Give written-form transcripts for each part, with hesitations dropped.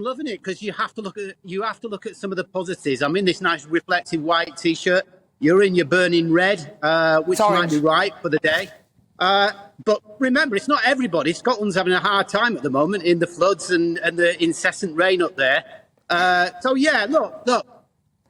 I'm loving it because you have to look at some of the positives. I'm in this nice reflective white T-shirt. You're in your burning red, which might be right for the day. But remember, it's not everybody. Scotland's having a hard time at the moment in the floods and the incessant rain up there. So yeah, look.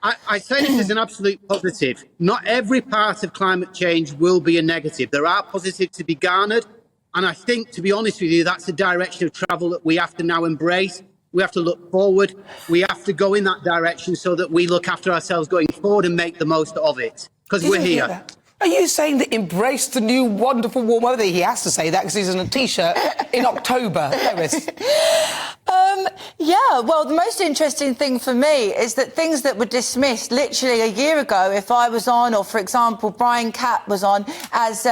I say this as an absolute positive. Not every part of climate change will be a negative. There are positives to be garnered. And I think, to be honest with you, that's a direction of travel that we have to now embrace. We have to look forward. We have to go in that direction so that we look after ourselves going forward and make the most of it. Because we're here. Are you saying that embrace the new wonderful warm weather? He has to say that because he's in a T-shirt in October. Yeah, well, the most interesting thing for me is that things that were dismissed literally a year ago, if I was on, or for example, Brian Catt was on, as,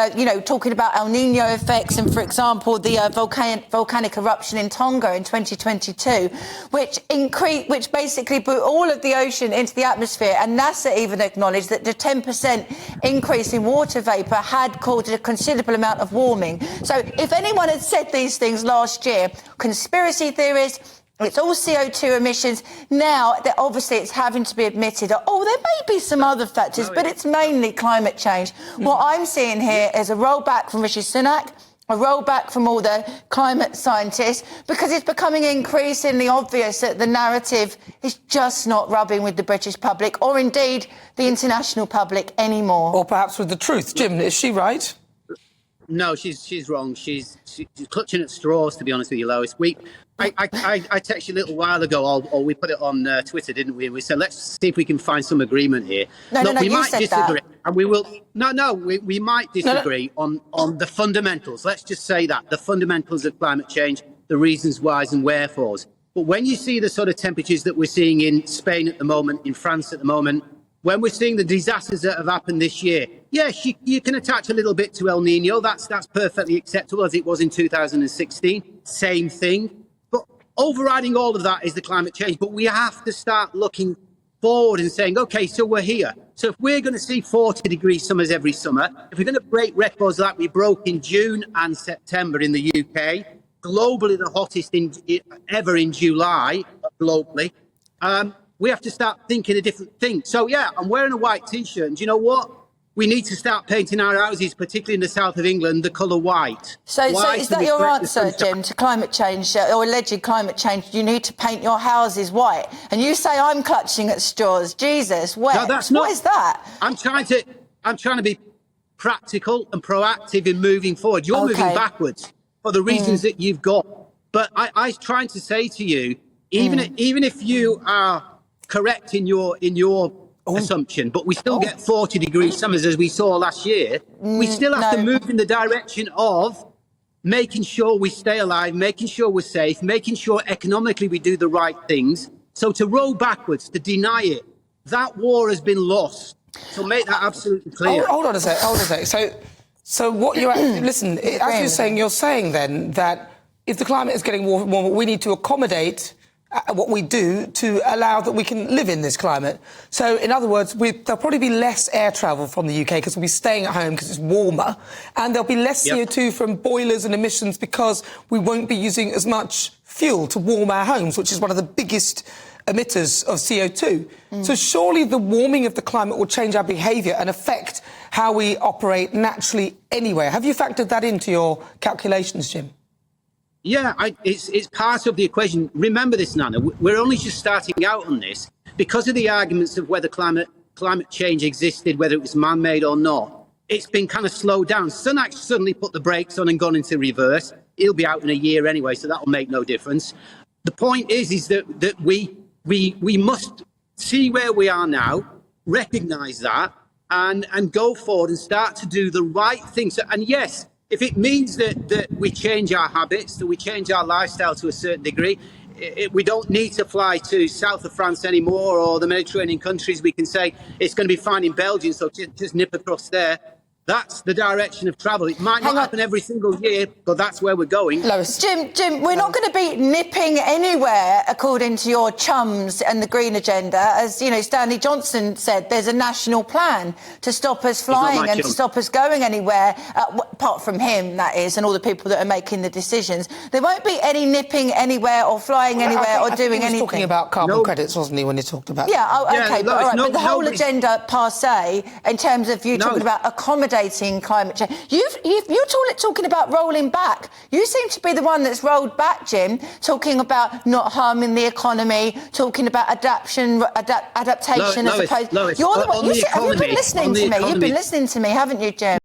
talking about El Nino effects and, for example, the volcanic eruption in Tonga in 2022, which basically put all of the ocean into the atmosphere, and NASA even acknowledged that the 10% increase in water vapour had caused a considerable amount of warming. So if anyone had said these things last year, conspiracy theorists, it's all CO2 emissions. Now, obviously, it's having to be admitted, there may be some other factors, but it's mainly climate change. What I'm seeing here is a rollback from Rishi Sunak, a rollback from all the climate scientists, because it's becoming increasingly obvious that the narrative is just not rubbing with the British public, or indeed the international public anymore. Or perhaps with the truth. Jim, is she right? No, she's wrong. She's clutching at straws, to be honest with you, Lois. I texted you a little while ago, or we put it on Twitter, didn't we? And we said, let's see if we can find some agreement here. We might disagree, and we will. We might disagree on the fundamentals. Let's just say that the fundamentals of climate change, the reasons whys and wherefores. But when you see the sort of temperatures that we're seeing in Spain at the moment, in France at the moment, when we're seeing the disasters that have happened this year, yes, you can attach a little bit to El Nino. That's perfectly acceptable, as it was in 2016. Same thing. But overriding all of that is the climate change. But we have to start looking forward and saying, OK, so we're here. So if we're going to see 40-degree summers every summer, if we're going to break records like we broke in June and September in the UK, globally the hottest ever in July, globally, we have to start thinking a different thing. So, yeah, I'm wearing a white T-shirt. And do you know what? We need to start painting our houses, particularly in the south of England, the colour white. So is that your answer, Jim, to climate change, or alleged climate change? You need to paint your houses white. And you say I'm clutching at straws. Jesus, no, that's not, what is that? I'm trying to be practical and proactive in moving forward. You're moving backwards for the reasons that you've got. But I'm trying to say to you, even if you are correct in your assumption, but we still get 40-degree summers as we saw last year. We still have to move in the direction of making sure we stay alive, making sure we're safe, making sure economically we do the right things. So to roll backwards, to deny it, that war has been lost. So make that absolutely clear. Hold on a sec. So what you're listen, as you're saying then that if the climate is getting warmer, we need to accommodate what we do to allow that we can live in this climate. So, in other words, there'll probably be less air travel from the UK because we'll be staying at home because it's warmer, and there'll be less CO2 from boilers and emissions because we won't be using as much fuel to warm our homes, which is one of the biggest emitters of CO2. So surely the warming of the climate will change our behaviour and affect how we operate naturally anyway. Have you factored that into your calculations, Jim? Yeah, it's part of the equation. Remember this, Nana, we're only just starting out on this because of the arguments of whether climate change existed, whether it was man-made or not. It's been kind of slowed down. Sunak suddenly put the brakes on and gone into reverse. He'll be out in a year anyway, so that will make no difference. The point is that we must see where we are now, recognise that, and go forward and start to do the right things. And yes, if it means that we change our habits, that we change our lifestyle to a certain degree, we don't need to fly to south of France anymore or the Mediterranean countries. We can say it's going to be fine in Belgium, so just nip across there. That's the direction of travel. It might not happen every single year, but that's where we're going. Lois. Jim, we're not going to be nipping anywhere, according to your chums and the Green Agenda. As you know, Stanley Johnson said, there's a national plan to stop us flying and to stop us going anywhere, apart from him, that is, and all the people that are making the decisions. There won't be any nipping anywhere or flying anywhere or doing anything. He was talking about carbon credits, wasn't he, when he talked about that? Okay, but the whole agenda per se, in terms of you talking about accommodating climate change. You're talking about rolling back. You seem to be the one that's rolled back, Jim, talking about not harming the economy, talking about adaptation as opposed... Lois, You're the one... Have you been listening to me? Economy. You've been listening to me, haven't you, Jim?